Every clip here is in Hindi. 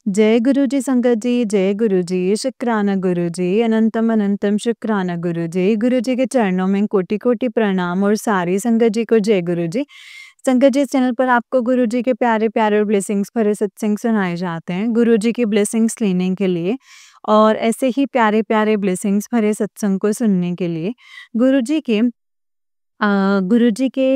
जय गुरु जी संगत जी, जय गुरु जी, शुक्राना गुरु जी, अनंतम अनंतम शुक्राना गुरु जी। गुरु जी के चरणों में कोटि-कोटि प्रणाम और सारी संगत जी को जय गुरु जी। संगत जी, इस चैनल पर आपको गुरु जी के प्यारे-प्यारे और ब्लेसिंग्स भरे सत्संग सुनाए जाते हैं। गुरु जी की ब्लेसिंग्स लेने के लिए और ऐसे ही प्यारे-प्यारे ब्लेसिंग्स भरे सत्संग को सुनने के लिए गुरु जी के गुरु जी के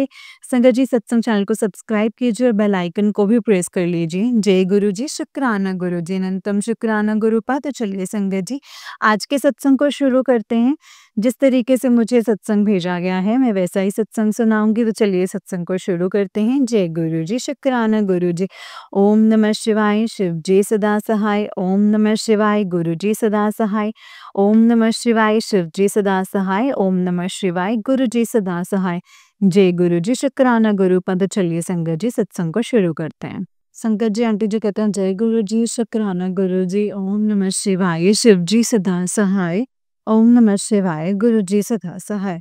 संगत जी सत्संग चैनल को सब्सक्राइब कीजिए और बेल आइकन को भी प्रेस कर लीजिए। जय गुरु जी, शुक्राना गुरु जी, अनंतम शुक्राना गुरुपा। तो चलिए संगत जी, आज के सत्संग को शुरू करते हैं। जिस तरीके से मुझे सत्संग भेजा गया है, मैं वैसा ही सत्संग सुनाऊँगी। तो चलिए सत्संग को शुरू करते हैं। जय गुरु जी, शुक्राना गुरु जी। ओम नमः शिवाय, शिव जी सदा सहाय। ओम नमः शिवाय, गुरु जी सदा सहाय। ओम नमः शिवाय, शिव जी सदा सहाय। ओम नमः शिवाय, गुरु जी सदा सहाय। जय गुरु जी, शुक्राना गुरुपा। तो चलिए संगत जी सत्संग को शुरू करते हैं। संगत जी, आंटी जी कहते हैं जय गुरु जी, शुक्राना गुरु जी। ओम नमः शिवाय, शिव जी सदा सहाय। ओम नमः शिवाय, गुरु जी सदा सहाय।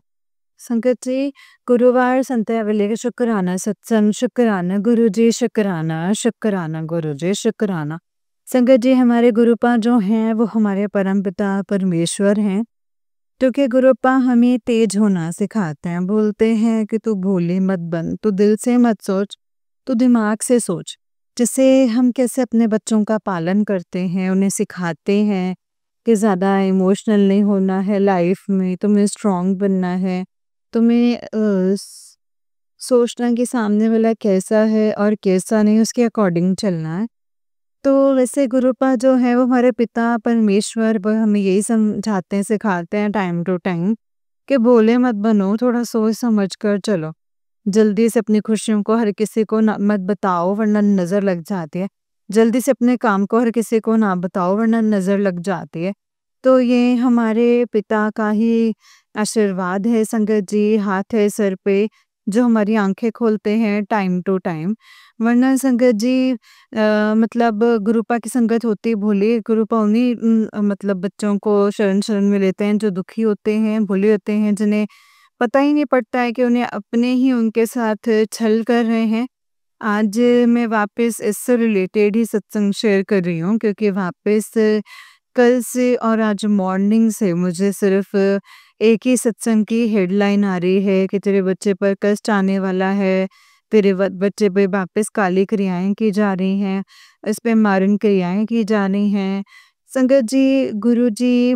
संगत जी, गुरुवार संत हवेली का शुक्राना सत्संग। शुक्राना गुरु जी, शुक्राना, शुक्राना गुरु जी, शुक्राना। संगत जी, हमारे गुरुपा जो हैं वो हमारे परमपिता परमेश्वर हैं। क्योंकि गुरुपा हमें तेज होना सिखाते हैं। बोलते हैं कि तू भोली मत बन, तू दिल से मत सोच, तू दिमाग से सोच। जैसे हम कैसे अपने बच्चों का पालन करते हैं, उन्हें सिखाते हैं कि ज़्यादा इमोशनल नहीं होना है लाइफ में, तुम्हें स्ट्रॉन्ग बनना है, तुम्हें सोचना कि सामने वाला कैसा है और कैसा नहीं, उसके अकॉर्डिंग चलना है। तो वैसे गुरुपा जो है वो हमारे पिता परमेश्वर वो हमें यही समझाते हैं, सिखाते हैं टाइम टू टाइम कि भोले मत बनो, थोड़ा सोच समझ कर चलो। जल्दी से अपनी खुशियों को हर किसी को ना मत बताओ वरना नज़र लग जाती है। जल्दी से अपने काम को हर किसी को ना बताओ वरना नज़र लग जाती है। तो ये हमारे पिता का ही आशीर्वाद है संगत जी, हाथ है सर पे, जो हमारी आँखें खोलते हैं टाइम टू टाइम। वरना संगत जी मतलब गुरुपा की संगत होती भोले गुरुपा उन्हीं मतलब बच्चों को शरण-शरण में लेते हैं जो दुखी होते हैं, भोले होते हैं, जिन्हें पता ही नहीं पड़ता है कि उन्हें अपने ही उनके साथ छल कर रहे हैं। आज मैं वापस इससे रिलेटेड ही सत्संग शेयर कर रही हूँ क्योंकि वापस कल से और आज मॉर्निंग से मुझे सिर्फ एक ही सत्संग की हेडलाइन आ रही है कि तेरे बच्चे पर कष्ट आने वाला है, तेरे बच्चे पे वापस काली क्रियाएं की जा रही हैं, इस पे मारण क्रियाएं की जा रही हैं। संगत जी, गुरुजी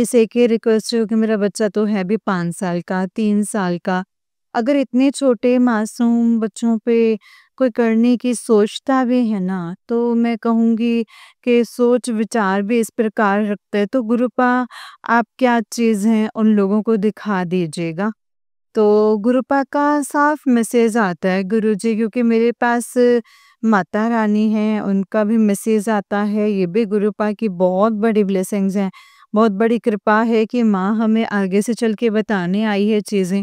से एक ही रिक्वेस्ट है कि मेरा बच्चा तो है भी 5 साल का, 3 साल का। अगर इतने छोटे मासूम बच्चों पे कोई करने की सोचता भी है ना, तो मैं कहूँगी कि सोच विचार भी इस प्रकार रखता है, तो गुरुपा आप क्या चीज़ हैं उन लोगों को दिखा दीजिएगा। तो गुरुपा का साफ मैसेज आता है गुरुजी, क्योंकि मेरे पास माता रानी हैं, उनका भी मैसेज आता है। ये भी गुरुपा की बहुत बड़ी ब्लेसिंग्स हैं, बहुत बड़ी कृपा है कि माँ हमें आगे से चल के बताने आई है चीज़ें।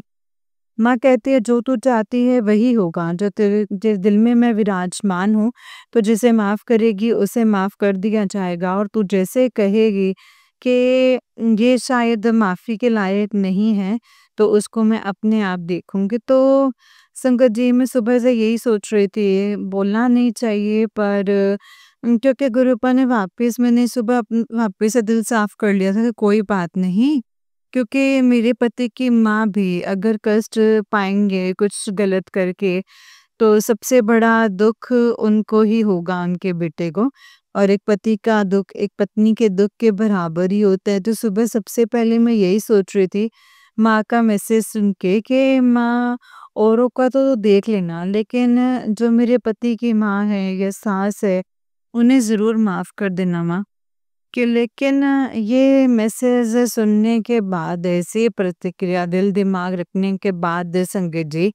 माँ कहती है जो तू चाहती है वही होगा, जो तेरे जिस दिल में मैं विराजमान हूँ, तो जिसे माफ़ करेगी उसे माफ़ कर दिया जाएगा, और तू जैसे कहेगी कि ये शायद माफ़ी के लायक नहीं है, तो उसको मैं अपने आप देखूँगी। तो संगत जी, मैं सुबह से यही सोच रही थी, बोलना नहीं चाहिए पर क्योंकि गुरुपा ने मैंने सुबह वापस से दिल साफ कर लिया था कि कोई बात नहीं, क्योंकि मेरे पति की माँ भी अगर कष्ट पाएँगे कुछ गलत करके, तो सबसे बड़ा दुःख उनको ही होगा, उनके बेटे को। और एक पति का दुःख एक पत्नी के दुःख के बराबर ही होता है। तो सुबह सबसे पहले मैं यही सोच रही थी, माँ का मैसेज सुन के, कि माँ औरों का तो देख लेना, लेकिन जो मेरे पति की माँ है या सास है, उन्हें ज़रूर माफ़ कर देना माँ। कि लेकिन ये मैसेज सुनने के बाद, ऐसी प्रतिक्रिया दिल दिमाग रखने के बाद संगत जी,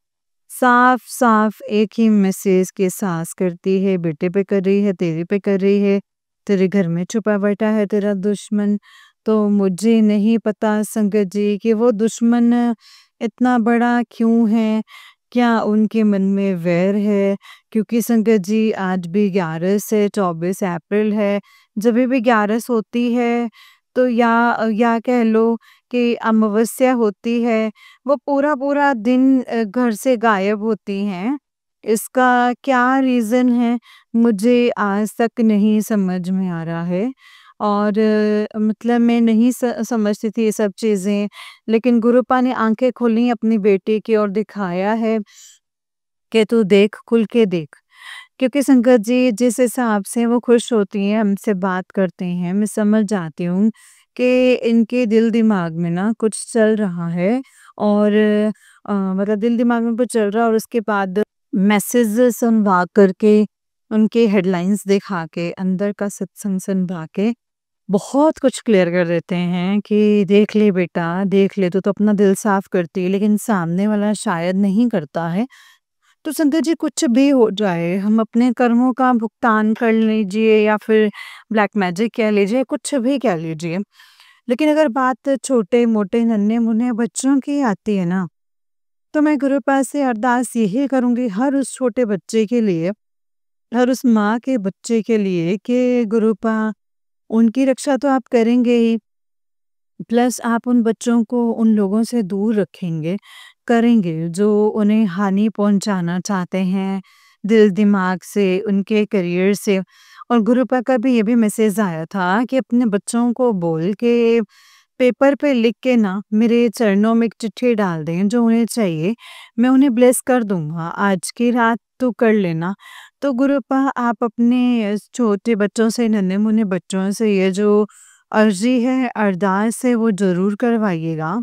साफ-साफ एक ही मैसेज की सास करती है, बेटे पे कर रही है, तेरे पे कर रही है, तेरे घर में छुपा बैठा है तेरा दुश्मन। तो मुझे नहीं पता संगत जी कि वो दुश्मन इतना बड़ा क्यों है? क्या उनके मन में वैर है? क्योंकि संगत जी, आज भी 11 से 24 अप्रैल है। जभी भी 11 होती है तो या कह लो कि अमावस्या होती है, वो पूरा-पूरा दिन घर से गायब होती हैं। इसका क्या रीज़न है, मुझे आज तक नहीं समझ में आ रहा है। और मतलब मैं नहीं समझती थी ये सब चीज़ें, लेकिन गुरुपा ने आँखें खोली अपनी बेटी की और दिखाया है कि तू देख, खुल के देख। क्योंकि संगत जी जिस हिसाब से वो खुश होती हैं, हमसे बात करते हैं, मैं समझ जाती हूँ कि इनके दिल-दिमाग में ना कुछ चल रहा है। और मतलब दिल-दिमाग में कुछ चल रहा है और उसके बाद मैसेज सुनवा कर के, उनके हेडलाइन्स दिखा के, अंदर का सत्संग सुनवा के बहुत कुछ क्लियर कर देते हैं कि देख ले बेटा, देख ले, तू तो अपना दिल साफ करती है, लेकिन सामने वाला शायद नहीं करता है। तो संगत जी कुछ भी हो जाए, हम अपने कर्मों का भुगतान कर लीजिए या फिर ब्लैक मैजिक कह लीजिए, कुछ भी कह लीजिए। लेकिन अगर बात छोटे-मोटे, नन्हे-मुन्ने बच्चों की आती है ना, तो मैं गुरु पास से अरदास यही करूँगी हर उस छोटे बच्चे के लिए, हर उस माँ के बच्चे के लिए कि गुरुपा उनकी रक्षा तो आप करेंगे ही, प्लस आप उन बच्चों को उन लोगों से दूर रखेंगे, करेंगे जो उन्हें हानि पहुँचाना चाहते हैं, दिल-दिमाग से, उनके करियर से। और गुरुपा का भी ये भी मैसेज आया था कि अपने बच्चों को बोल के पेपर पे लिख के ना मेरे चरणों में एक चिट्ठी डाल दें जो उन्हें चाहिए, मैं उन्हें ब्लेस कर दूँगा, आज की रात तू कर लेना। तो गुरुपा आप अपने छोटे बच्चों से, नन्हे-मुन्ने बच्चों से ये जो अर्ज़ी है, अरदास है वो ज़रूर करवाइएगा।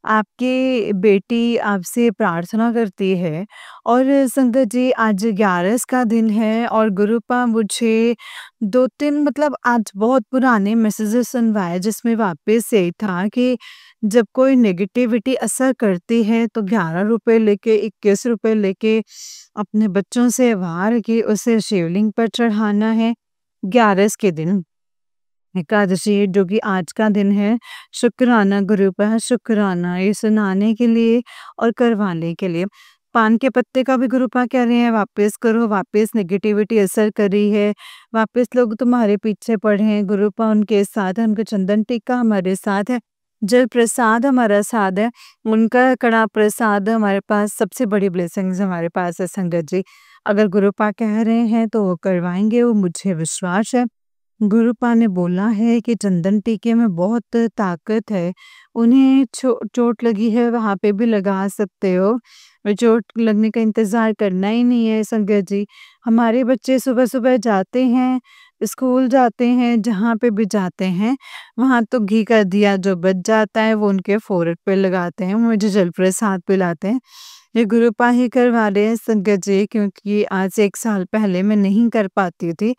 आपकी बेटी आपसे प्रार्थना करती है। और संगत जी आज 11 का दिन है और गुरुपा मुझे 2-3 मतलब आज बहुत पुराने मैसेजेस सुनवाए जिसमें वापस यही था कि जब कोई नेगेटिविटी असर करती है तो ₹11 लेके, ₹21 लेके अपने बच्चों से वार के उसे शिवलिंग पर चढ़ाना है 11 के दिन। एकादशी जो कि आज का दिन है, शुक्राना गुरुपा, शुक्राना ये सुनाने के लिए और करवाने के लिए। पान के पत्ते का भी गुरुपा कह रहे हैं वापस करो, वापस नेगेटिविटी असर कर रही है, वापस लोग तुम्हारे पीछे पड़े हैं, गुरुपा उनके साथ है, उनका चंदन टीका हमारे साथ है, जल प्रसाद हमारा साथ है, उनका कड़ा प्रसाद हमारे पास, सबसे बड़ी ब्लेसिंग्स हमारे पास है संगत जी। अगर गुरुपा कह रहे हैं तो वो करवाएँगे, वो मुझे विश्वास है। गुरुपा ने बोला है कि चंदन टीके में बहुत ताकत है। उन्हें चोट लगी है वहाँ पे भी लगा सकते हो। और चोट लगने का इंतज़ार करना ही नहीं है संगत जी। हमारे बच्चे सुबह-सुबह जाते हैं, स्कूल जाते हैं, जहाँ पे भी जाते हैं, वहाँ तो घी का दिया जो बच जाता है वो उनके फोrehead पे लगाते हैं, मुझे जल प्रसाद पिलाते हैं। ये गुरुपा ही करवा रहे हैं संगत जी, क्योंकि आज से 1 साल पहले मैं नहीं कर पाती थी।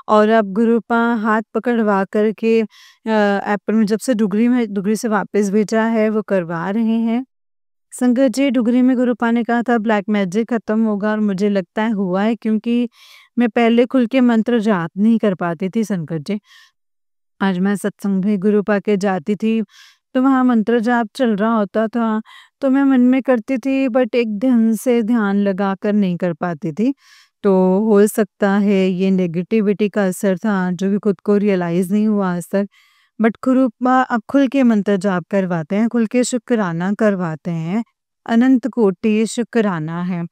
और अब गुरुपा हाथ पकड़वा कर के अप्रैल में जब से डुगरी से वापस भेजा है वो करवा रहे हैं। संगत जी डुगरी में गुरुपा ने कहा था ब्लैक मैजिक खत्म होगा और मुझे लगता है हुआ है, क्योंकि मैं पहले खुल के मंत्र जाप नहीं कर पाती थी संगत जी। आज मैं सत्संग भी गुरुपा के जाती थी, तो वहाँ मंत्र जाप चल रहा होता था, तो मैं मन में करती थी बट एक ढंग से ध्यान लगाकर नहीं कर पाती थी। तो हो सकता है ये नेगेटिविटी का असर था जो कि खुद को रियलाइज़ नहीं हुआ आज तक। बट गुरुपा अब खुल के मंत्र जाप करवाते हैं, खुल के शुक्राना करवाते हैं, अनंत कोटि शुक्राना है।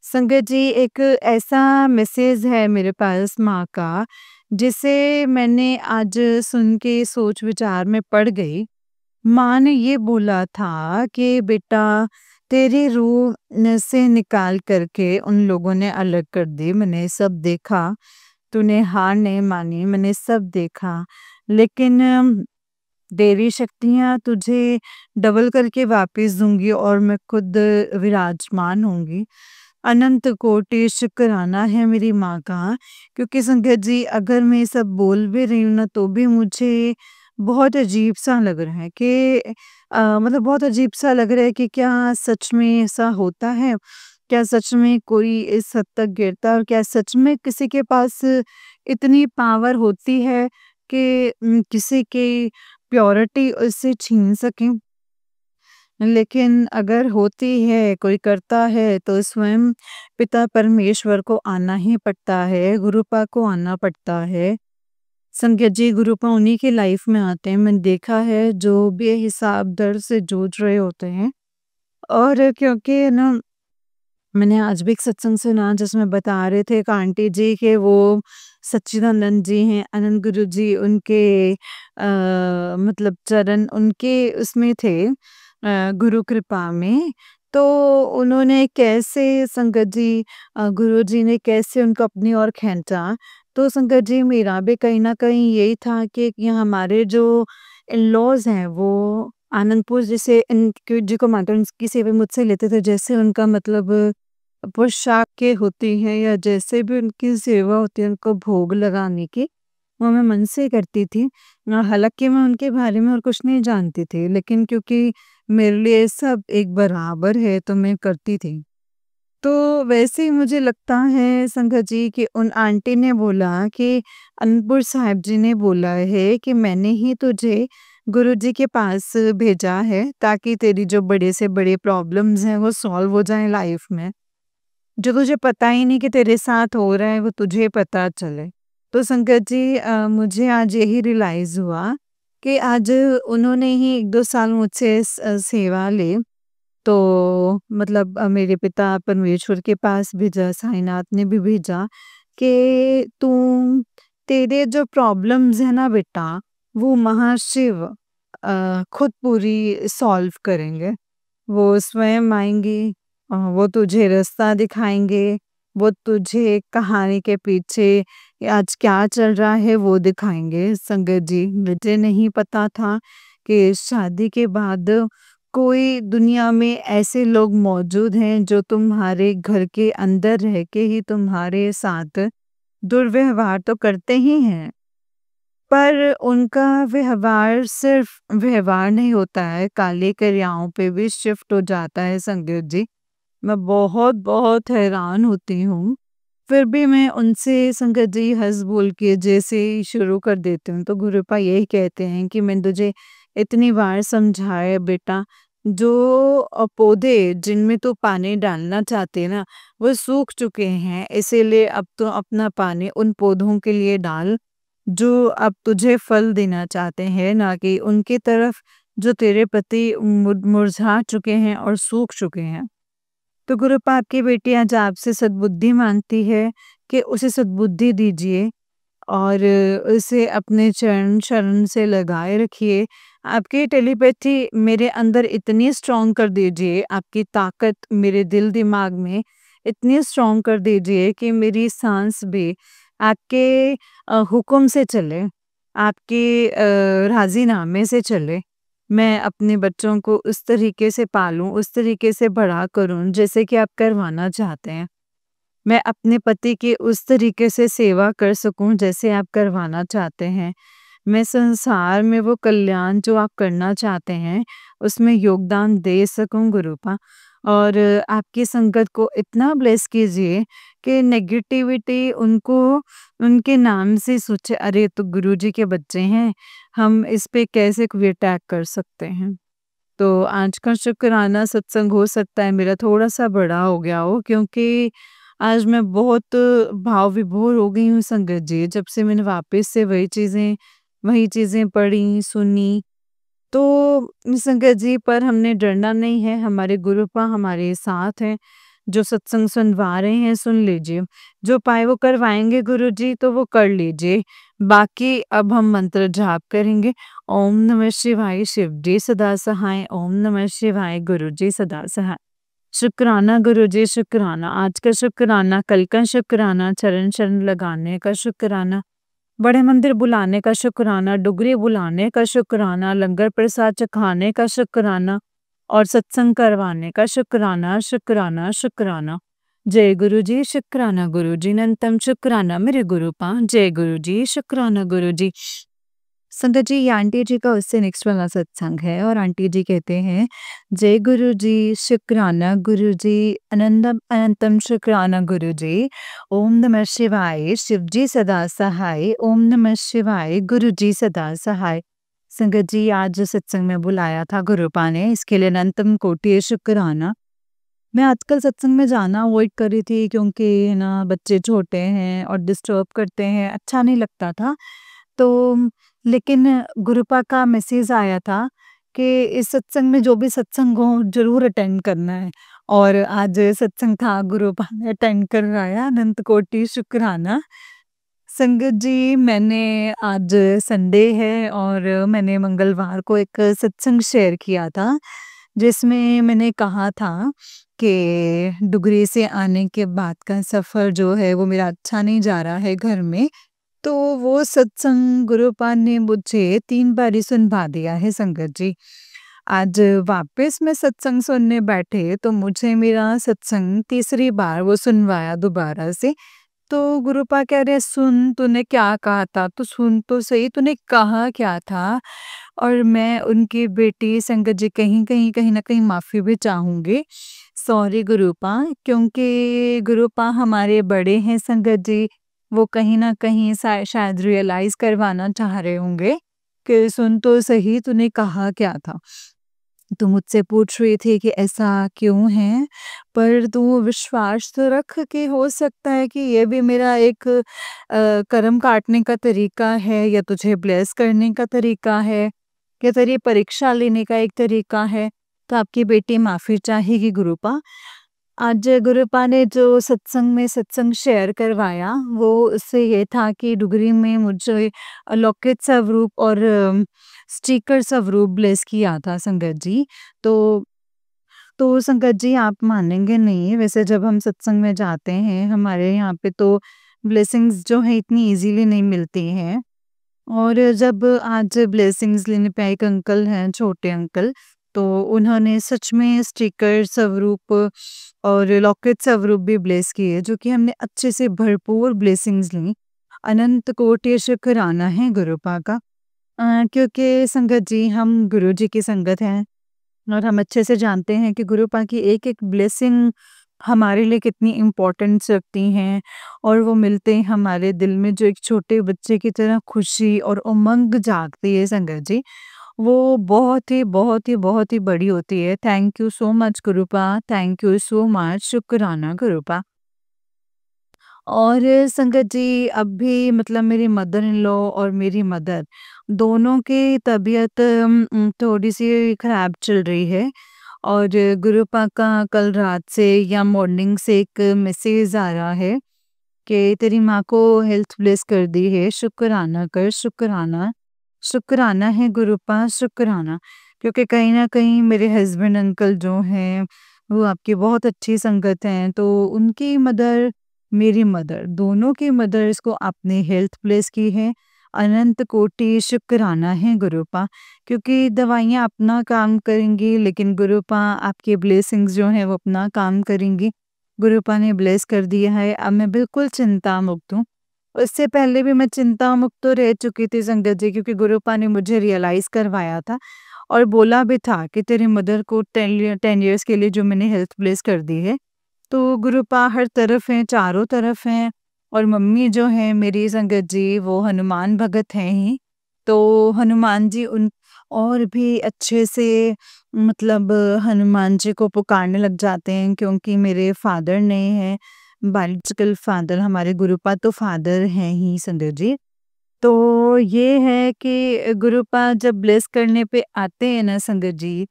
संगत जी एक ऐसा मैसेज है मेरे पास माँ का, जिसे मैंने आज सुन के सोच विचार में पड़ गई। माँ ने ये बोला था कि बेटा तेरी रूह से निकाल करके उन लोगों ने अलग कर दी, मैंने सब देखा, तूने हार नहीं मानी, मैंने सब देखा, लेकिन तेरी शक्तियाँ तुझे डबल करके वापस दूंगी और मैं खुद विराजमान होंगी। अनंत कोटि शुक्राना है मेरी माँ का। क्योंकि संगत जी अगर मैं ये सब बोल भी रही हूँ ना तो भी मुझे बहुत अजीब सा लग रहा है कि मतलब बहुत अजीब सा लग रहा है कि क्या सच में ऐसा होता है? क्या सच में कोई इस हद तक गिरता है और क्या सच में किसी के पास इतनी पावर होती है कि किसी की प्योरिटी उससे छीन सकें? लेकिन अगर होती है, कोई करता है तो स्वयं पिता परमेश्वर को आना ही पड़ता है, गुरुपा को आना पड़ता है। संज्ञा जी गुरुपा उन्हीं की लाइफ में आते हैं, मैंने देखा है जो बेहिसाब दर्द से जूझ रहे होते हैं। और क्योंकि ना मैंने आज भी एक सत्संग सुना जिसमें बता रहे थे एक आंटी जी के वो सच्चिदानंद जी हैं, आनंद गुरु जी उनके मतलब चरण उनके उसमें थे गुरु कृपा में। तो उन्होंने कैसे संगत जी गुरु जी ने कैसे उनको अपनी ओर खींचा। तो संगत जी मेरा भी कहीं न कहीं यही था कि ये हमारे जो इन-लॉज़ हैं वो आनंदपुर जैसे इनके जिनको माता उनकी सेवा मुझसे लेते थे जैसे उनका मतलब पोशाकें होती हैं या जैसे भी उनकी सेवा होती है उनको भोग लगाने की, वो मैं मन से करती थी। हालाँकि मैं उनके बारे में और कुछ नहीं जानती थी लेकिन क्योंकि मेरे लिए सब एक बराबर है तो मैं करती थी। तो वैसे ही मुझे लगता है संगत जी कि उन आंटी ने बोला कि अनंतपुर साहिब जी ने बोला है कि मैंने ही तुझे गुरु जी के पास भेजा है ताकि तेरी जो बड़े से बड़े प्रॉब्लम्स हैं वो सॉल्व हो जाएँ लाइफ में। जो तुझे पता ही नहीं कि तेरे साथ हो रहा है वो तुझे पता चले। तो संगत जी मुझे आज यही रियलाइज़ हुआ कि आज उन्होंने ही 1-2 साल मुझसे सेवा ली। तो मतलब मेरे पिता परमेश्वर के पास भेजा, साईनाथ ने भी भेजा कि तू तेरे जो प्रॉब्लम्स है ना बेटा, वो महाशिव खुद पूरी सॉल्व करेंगे। वो स्वयं आएँगे वो तुझे रास्ता दिखाएँगे, वो तुझे कहानी के पीछे आज क्या चल रहा है वो दिखाएँगे। संगत जी, मुझे नहीं पता था कि शादी के बाद कोई दुनिया में ऐसे लोग मौजूद हैं जो तुम्हारे घर के अंदर रह के ही तुम्हारे साथ दुर्व्यवहार तो करते ही हैं। पर उनका व्यवहार सिर्फ व्यवहार नहीं होता है, काले करियाओं पे भी शिफ्ट हो जाता है संगत जी। मैं बहुत हैरान होती हूँ। फिर भी मैं उनसे संगत जी हँस बोल के जैसे ही शुरू कर देती हूँ, तो गुरुपा यही कहते हैं कि मैंने तुझे इतनी बार समझाया बेटा, जो पौधे जिनमें तू पानी डालना चाहते है ना, वो सूख चुके हैं, इसीलिए अब तो अपना पानी उन पौधों के लिए डाल, जो अब तुझे फल देना चाहते हैं, ना कि उनकी तरफ जो तेरे प्रति मुरझा चुके हैं और सूख चुके हैं। तो गुरुपा आपकी बेटी आज आपसे सद्बुद्धि माँगती है कि उसे सद्बुद्धि दीजिए और उसे अपने चरण शरण से लगाए रखिए। आपकी टेलीपैथी मेरे अंदर इतनी स्ट्रॉन्ग कर दीजिए, आपकी ताकत मेरे दिल-दिमाग में इतनी स्ट्रॉन्ग कर दीजिए कि मेरी साँस भी आपके हुक्म से चले, आपके राज़ीनामे से चले। मैं अपने बच्चों को उस तरीके से पालूँ, उस तरीके से बड़ा करूँ जैसे कि आप करवाना चाहते हैं। मैं अपने पति की उस तरीके से सेवा कर सकूँ जैसे आप करवाना चाहते हैं। मैं संसार में वो कल्याण जो आप करना चाहते हैं, उसमें योगदान दे सकूँ गुरुपा और आपकी संगत को इतना ब्लेस कीजिए कि नेगेटिविटी उनको उनके नाम से सोचे अरे! ये तो गुरुजी के बच्चे हैं, हम इस पे कैसे कोई अटैक कर सकते हैं। तो आज का शुक्राना सत्संग हो सकता है मेरा थोड़ा-सा बड़ा हो गया हो क्योंकि आज मैं बहुत भाव विभोर हो गई हूँ संगत जी, जब से मैंने वापस से वही चीज़ें पढ़ी, सुनी। तो संगत जी पर हमने डरना नहीं है, हमारे गुरुपा हमारे साथ हैं, जो सत्संग सुनवा रहे हैं सुन लीजिए। जो उपाय वो करवाएँगे गुरुजी तो वो कर लीजिए। बाकी अब हम मंत्र जाप करेंगे। ओम नमः शिवाय शिव जी सदा सहाय, ओम नमः शिवाय गुरु जी सदा सहाय। शुक्राना गुरु जी शुक्राना, आज का शुक्राना, कल का शुक्राना, चरण शरण लगाने का शुक्राना, बड़े मंदिर बुलाने का शुक्राना, डुगरी बुलाने का शुक्राना, लंगर प्रसाद चखाने का शुक्राना और सत्संग करवाने का शुक्राना, शुक्राना, शुक्राना। जय गुरु जी, शुक्राना गुरु जी, अनंतम शुक्राना मेरे गुरुपा, जय गुरु जी, शुक्राना गुरु जी। संगत जी ये आंटी जी का उससे नेक्स्ट वाला सत्संग है और आंटी जी कहते हैं जय गुरु जी शुक्राना गुरु जी अनंतम अनंतम शुक्राना गुरु जी ओम नमः शिवाय शिव जी सदा सहाय ओम नमः शिवाय गुरु जी सदा सहाय। संगत जी आज जो सत्संग में बुलाया था गुरुपा ने इसके लिए अनंतम कोटि शुक्राना। मैं आजकल सत्संग में जाना अवॉइड कर रही थी क्योंकि है ना बच्चे छोटे हैं और डिस्टर्ब करते हैं, अच्छा नहीं लगता था। तो लेकिन गुरुपा का मैसेज आया था कि इस सत्संग में जो भी सत्संग हो ज़रूर अटेंड करना है और आज सत्संग था, गुरुपा ने अटेंड करवाया, अनंत कोटि शुक्राना। संगत जी, मैंने आज संडे है और मैंने मंगलवार को एक सत्संग शेयर किया था, जिसमें मैंने कहा था कि डुगरी से आने के बाद का सफ़र जो है वो मेरा अच्छा नहीं जा रहा है घर में। तो वो सत्संग गुरुपाद ने मुझे 3 बारी सुनवा दिया है संगत जी। आज वापस मैं सत्संग सुनने बैठे तो मुझे मेरा सत्संग तीसरी बार वो सुनवाया दोबारा से। तो गुरुपा कह रहे, सुन तूने क्या कहा था? तो सुन तो सही, तूने कहा क्या था? और मैं उनकी बेटी संगत जी कहीं न कहीं माफ़ी भी चाहूँगी। सॉरी गुरुपा, क्योंकि गुरुपा हमारे बड़े हैं संगत जी, वो कहीं न कहीं शायद रियलाइज़ करवाना चाह रहे होंगे कि सुन तो सही, तूने कहा क्या था? तो मुझसे पूछ रही थी कि ऐसा क्यों है? पर तू विश्वास तो रख कि हो सकता है कि ये भी मेरा एक कर्म काटने का तरीका है, या तुझे ब्लेस करने का तरीका है, या तेरी परीक्षा लेने का एक तरीका है। तो आपकी बेटी माफ़ी चाहेगी गुरुपा। आज गुरुपा ने जो सत्संग में सत्संग शेयर करवाया, वो उससे ये था कि डुगरी में मुझे अलौकिक स्वरूप और स्टिकर स्वरूप ब्लेस किया था संगत जी। तो संगत जी, आप मानेंगे नहीं, वैसे जब हम सत्संग में जाते हैं, हमारे यहाँ पे तो ब्लेसिंग्स जो है इतनी इजीली नहीं मिलती हैं। और जब आज ब्लेसिंग्स लेने पे एक अंकल हैं, छोटे अंकल, तो उन्होंने सच में स्टिकर स्वरूप और लॉकेट स्वरूप भी ब्लेस किए, जो कि हमने अच्छे से भरपूर ब्लेसिंग्स ली। अनंत कोटि शुक्राना है गुरुपा का। क्योंकि संगत जी, हम गुरु जी की संगत हैं और हम अच्छे से जानते हैं कि गुरुपा की एक-एक ब्लेसिंग हमारे लिए कितनी इम्पोर्टेंस रखती हैं, और वो मिलते ही हमारे दिल में जो एक छोटे बच्चे की तरह खुशी और उमंग जागती है संगत जी, वो बहुत ही बड़ी होती है। Thank you so much गुरुपा, thank you so much, शुक्राना गुरुपा। और संगत जी, अब भी मतलब मेरी मदर इन लॉ और मेरी मदर दोनों की तबीयत थोड़ी-सी खराब चल रही है। और गुरुपा का कल रात से या मॉर्निंग से एक मैसेज आ रहा है कि तेरी माँ को हेल्थ ब्लेस कर दी है, शुक्राना कर, शुक्राना। शुक्राना है गुरुपा, शुक्राना। क्योंकि कहीं न कहीं मेरे हस्बैंड अंकल जो हैं, वो आपकी बहुत अच्छी संगत हैं, तो उनकी मदर, मेरी मदर, दोनों की मदर्स को आपने हेल्थ ब्लेस की है। अनंत कोटि शुक्राना है गुरुपा। क्योंकि दवाइयाँ अपना काम करेंगी, लेकिन गुरुपा आपकी ब्लेसिंग्स जो हैं वो अपना काम करेंगी। गुरुपा ने ब्लेस कर दिया है, अब मैं बिल्कुल चिंता मुक्त हूँ। उससे पहले भी मैं चिंता मुक्त तो रह चुकी थी संगत जी, क्योंकि गुरुपा ने मुझे रियलाइज़ करवाया था और बोला भी था कि तेरी मदर को 10 इयर्स के लिए जो मैंने हेल्थ ब्लेस कर दी है। तो गुरुपा हर तरफ हैं, चारों तरफ हैं। और मम्मी जो हैं मेरी संगत जी, वो हनुमान भगत हैं ही। तो हनुमान जी उन और भी अच्छे से मतलब हनुमान जी को पुकारने लग जाते हैं, क्योंकि मेरे फादर नहीं हैं, बायोलॉजिकल फादर, हमारे गुरुपा तो फादर हैं ही संगत जी। तो ये है कि गुरुपा जब ब्लेस करने पे आते हैं ना संगत जी,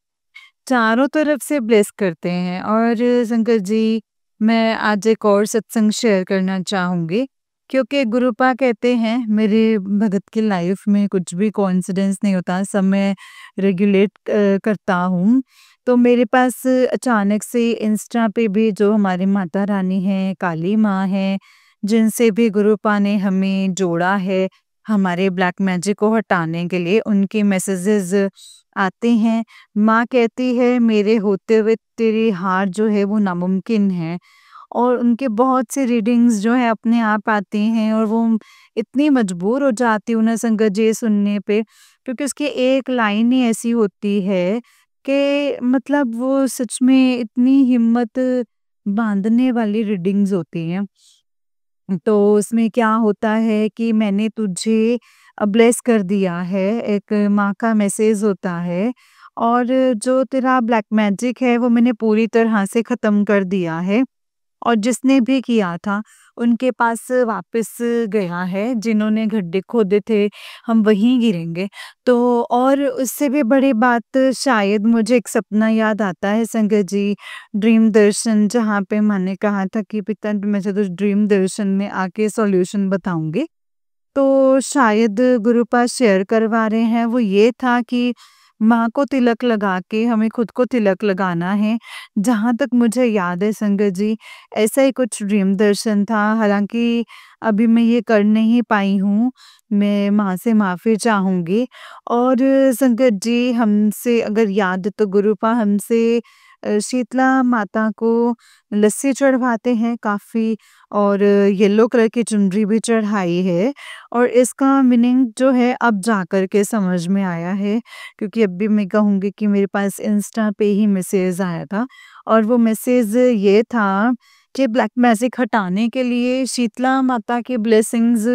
चारों तरफ से ब्लेस करते हैं। और संगत जी, मैं आज एक और सत्संग शेयर करना चाहूँगी, क्योंकि गुरुपा कहते हैं मेरे भगत की लाइफ में कुछ भी कोइंसिडेंस नहीं होता, सब मैं रेगुलेट करता हूँ। तो मेरे पास अचानक से इंस्टा पे भी जो हमारी माता रानी हैं, काली माँ हैं, जिनसे भी गुरुपा ने हमें जोड़ा है, हमारे ब्लैक मैजिक को हटाने के लिए, उनके मैसेजेस आते हैं। माँ कहती है, मेरे होते हुए तेरी हार जो है वो नामुमकिन है। और उनके बहुत से रीडिंग्स जो है अपने आप आती हैं, और वो इतनी मजबूर हो जाती हूँ ना संगत जी सुनने पे, क्योंकि उसकी एक लाइन ही ऐसी होती है कि मतलब वो सच में इतनी हिम्मत बांधने वाली रीडिंग्स होती हैं। तो उसमें क्या होता है कि मैंने तुझे ब्लेस कर दिया है, एक माँ का मैसेज होता है। और जो तेरा ब्लैक मैजिक है वो मैंने पूरी तरह से ख़त्म कर दिया है। और जिसने भी किया था उनके पास वापस गया है, जिन्होंने गड्ढे खोदे थे हम वहीं गिरेंगे। तो और उससे भी बड़ी बात, शायद मुझे एक सपना याद आता है संगत जी, ड्रीम दर्शन, जहाँ पे मैंने कहा था कि पिता मैं तो ड्रीम दर्शन में आके सॉल्यूशन बताऊंगी। तो शायद गुरुपाद शेयर करवा रहे हैं, वो ये था कि माँ को तिलक लगा के हमें खुद को तिलक लगाना है। जहाँ तक मुझे याद है संगत जी, ऐसा ही कुछ ड्रीम दर्शन था। हालाँकि अभी मैं ये कर नहीं पाई हूँ, मैं माँ से माफ़ी चाहूँगी। और संगत जी, हमसे अगर याद है तो गुरुपा हमसे शीतला माता को लस्सी चढ़वाते हैं काफ़ी, और येलो कलर की चुनरी भी चढ़ाई है। और इसका मीनिंग जो है अब जाकर के समझ में आया है, क्योंकि अभी मैं कहूँगी कि मेरे पास इंस्टा पे ही मैसेज आया था, और वो मैसेज ये था कि ब्लैक मैजिक हटाने के लिए शीतला माता की ब्लेसिंग्स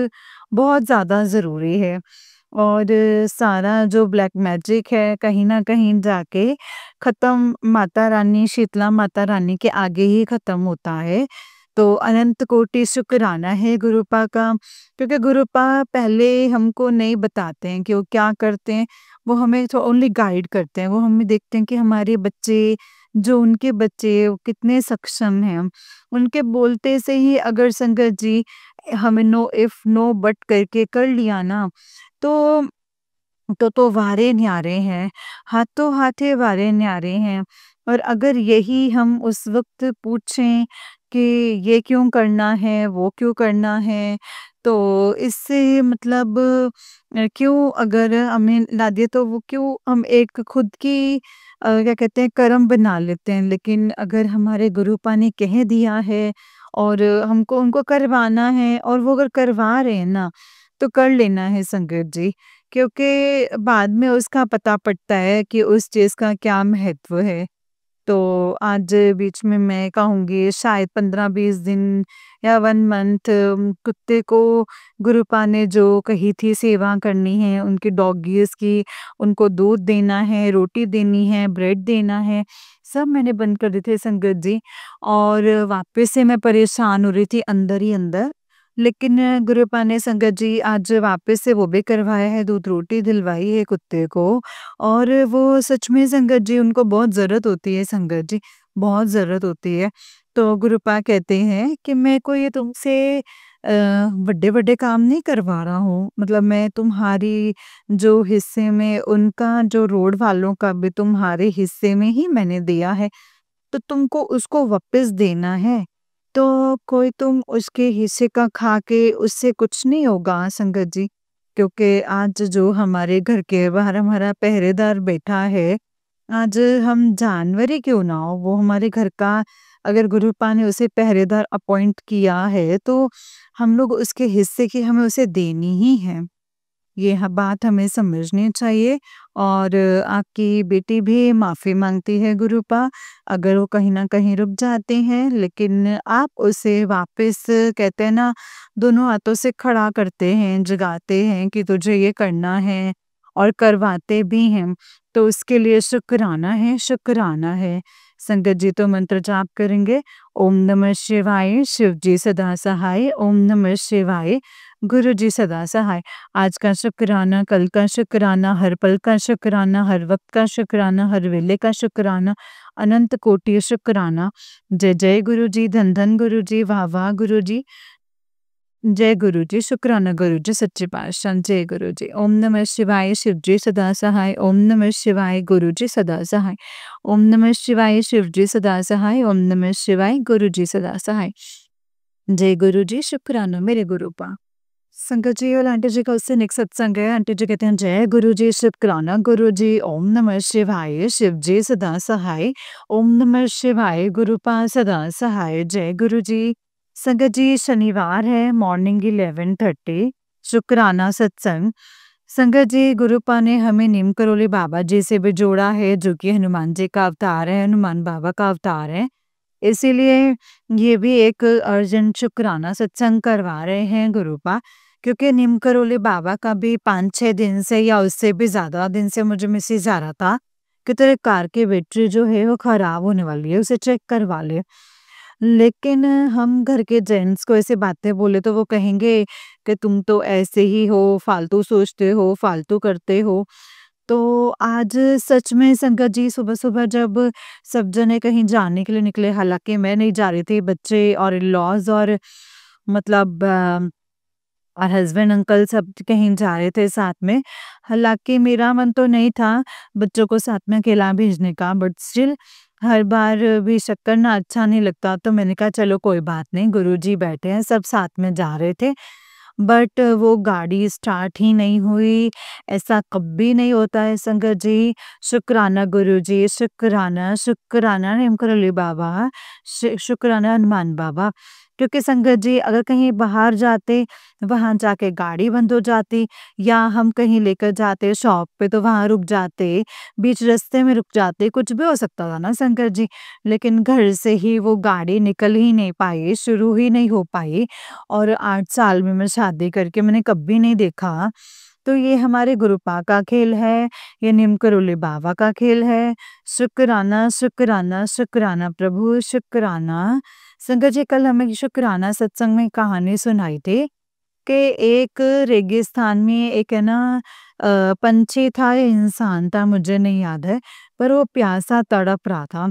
बहुत ज़्यादा ज़रूरी है। और सारा जो ब्लैक मैजिक है कहीं न कहीं जाके ख़त्म माता रानी, शीतला माता रानी के आगे ही ख़त्म होता है। तो अनंत कोटि शुक्राना है गुरुपा का, क्योंकि गुरुपा पहले हमको नहीं बताते हैं कि वो क्या करते हैं, वो हमें तो ओनली गाइड करते हैं। वो हमें देखते हैं कि हमारे बच्चे, जो उनके बच्चे वो कितने सक्षम हैं। उनके बोलते से ही अगर संगत जी हमें नो इफ नो बट करके कर लिया ना, तो वारे न्यारे हैं, हाथों हाथे वारे न्यारे हैं। और अगर यही हम उस वक़्त पूछें कि ये क्यों करना है, वो क्यों करना है, तो इससे मतलब क्यों अगर हमें ला दिए तो वो क्यों हम एक खुद की क्या कहते हैं कर्म बना लेते हैं। लेकिन अगर हमारे गुरुपा ने कह दिया है और हमको उनको करवाना है, और वो अगर करवा रहे हैं ना, तो कर लेना है संगत जी। क्योंकि बाद में उसका पता पड़ता है कि उस चीज़ का क्या महत्व है। तो आज बीच में मैं कहूँगी शायद 15-20 दिन या 1 मंथ कुत्ते को गुरुपा ने जो कही थी सेवा करनी है, उनकी डॉगीज़ की, उनको दूध देना है, रोटी देनी है, ब्रेड देना है, सब मैंने बंद कर दिए थे संगत जी। और वापस से मैं परेशान हो रही थी अंदर ही अंदर। लेकिन गुरुपा ने संगत जी आज वापस से वो भी करवाया है, दूध रोटी दिलवाई है कुत्ते को। और वो सच में संगत जी उनको बहुत ज़रूरत होती है संगत जी, बहुत ज़रूरत होती है। तो गुरुपा कहते हैं कि मैं कोई ये तुमसे बड़े-बड़े काम नहीं करवा रहा हूँ, मतलब मैं तुम्हारी जो हिस्से में उनका जो रोड वालों का भी तुम्हारे हिस्से में ही मैंने दिया है, तो तुमको उसको वापस देना है। तो कोई तुम उसके हिस्से का खा के उससे कुछ नहीं होगा संगत जी, क्योंकि आज जो हमारे घर के बाहर हमारा पहरेदार बैठा है, आज हम जानवर ही क्यों ना हो, वो हमारे घर का अगर गुरुपा ने उसे पहरेदार अपॉइंट किया है, तो हम लोग उसके हिस्से की हमें उसे देनी ही है। ये बात हमें समझनी चाहिए। और आपकी बेटी भी माफ़ी माँगती है गुरुपा, अगर वो कहीं न कहीं रुक जाते हैं, लेकिन आप उसे वापस कहते हैं ना, दोनों हाथों से खड़ा करते हैं, जगाते हैं कि तुझे ये करना है, और करवाते भी हैं। तो उसके लिए शुक्राना है, शुक्राना है। संगत जी तो मंत्र जाप करेंगे, ओम नमः शिवाय, शिव जी सदा सहाय, ओम नमः शिवाय, गुरु जी सदा सहाय। आज का शुक्राना, कल का शुक्राना, हर पल का शुक्राना, हर वक़्त का शुक्राना, हर वेले का शुक्राना, अनंत कोटि शुक्राना। जय जय गुरु जी, धन धन गुरु जी, वाह वाह गुरु जी, जय गुरु जी, शुक्राना गुरु जी, सच्चे पातशाह, जय गुरु जी। ओम नमः शिवाय, शिव जी सदा सहाय, ओम नमः शिवाय, गुरु जी सदा सहाय, ओम नमः शिवाय, शिव जी सदा सहाय, ओम नमः शिवाय, गुरु जी सदा सहाय। जय गुरु जी, शुक्राना मेरे गुरुपा। संगत जी और आंटी जी का उससे नेक्स्ट सत्संग है। आंटी जी कहते हैं, जय गुरु जी, शुक्राना गुरु जी, ओम नमः शिवाय, शिव जी सदा सहाय, ओम नमः शिवाय, गुरुपा सदा सहाय, जय गुरु जी। संगत जी शनिवार है, मॉर्निंग 11:30, शुक्राना सत्संग। संगत जी गुरुपा ने हमें नीम करोली बाबा जी से भी जोड़ा है, जो कि हनुमान जी का अवतार है, हनुमान बाबा का अवतार है। इसीलिए ये भी एक अर्जेंट शुक्राना सत्संग करवा रहे हैं गुरुपा, क्योंकि नीम करोली बाबा का भी 5-6 दिन से या उससे भी ज़्यादा दिन से मुझे मैसेज आ रहा था कि तेरे कार की बैटरी जो है वो खराब होने वाली है, उसे चेक करवा ले। लेकिन हम घर के जेंट्स को ऐसे बातें बोले तो वो कहेंगे कि तुम तो ऐसे ही हो, फालतू सोचते हो, फालतू करते हो। तो आज सच में संगत जी सुबह-सुबह जब सब जने कहीं जाने के लिए निकले, हालाँकि मैं नहीं जा रही थी, बच्चे और इन-लॉज़ और मतलब और हस्बैंड अंकल सब कहीं जा रहे थे साथ में। हालाँकि मेरा मन तो नहीं था बच्चों को साथ में अकेला भेजने का, बट स्टिल हर बार भी शक करना अच्छा नहीं लगता, तो मैंने कहा चलो कोई बात नहीं, गुरुजी बैठे हैं, सब साथ में जा रहे थे। बट वो गाड़ी स्टार्ट ही नहीं हुई, ऐसा कभी नहीं होता है संगत जी। शुक्राना गुरुजी, शुक्राना, शुक्राना निम करोली बाबा, शुक्राना हनुमान बाबा। क्योंकि संगत जी अगर कहीं बाहर जाते, वहाँ जाके गाड़ी बंद हो जाती, या हम कहीं लेकर जाते शॉप पे तो वहाँ रुक जाते, बीच रास्ते में रुक जाते, कुछ भी हो सकता था ना संगत जी। लेकिन घर से ही वो गाड़ी निकल ही नहीं पाई, शुरू ही नहीं हो पाई, और 8 साल में मैं शादी करके मैंने कभी नहीं देखा। तो ये हमारे गुरुपा का खेल है, ये नीम करोली बाबा का खेल है। शुक्राना, शुक्राना, शुक्राना प्रभु, शुक्राना। संगत जी कल हमें शुक्राना सत्संग में कहानी सुनाई थी कि एक रेगिस्तान में एक है ना पंछी था या इंसान था, मुझे नहीं याद है, पर वो प्यासा तड़प रहा था।